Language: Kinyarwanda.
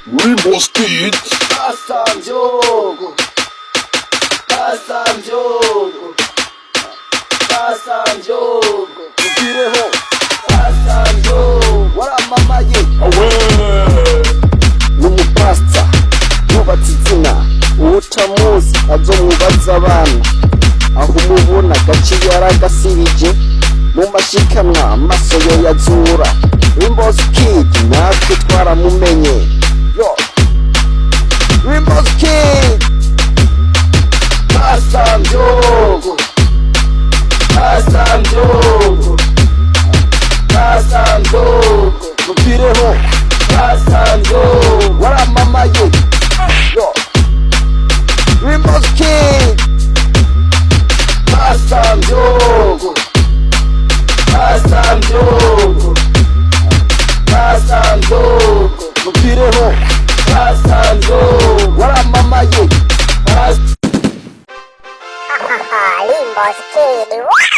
Rainbow's kids. Mvyogo, Mvyogo, Mvyogo, Igihe, Mvyogo, waramamaye. N'umupasta yubatse izina utamuzi azomwibaza abana aho umubona gace yaragasirije mu mashikanwa amaso yo yazura Rainbow's kid natwe twaramumenye yo Rainbow's kid Mvyogo, Mvyogo, Mvyogo, mupireho Mvyogo, waramamaye yo Rainbow's kid Mvyogo, Mvyogo, Mvyogo, mupireho Mvyogo, waramamaye Rainbow's kid.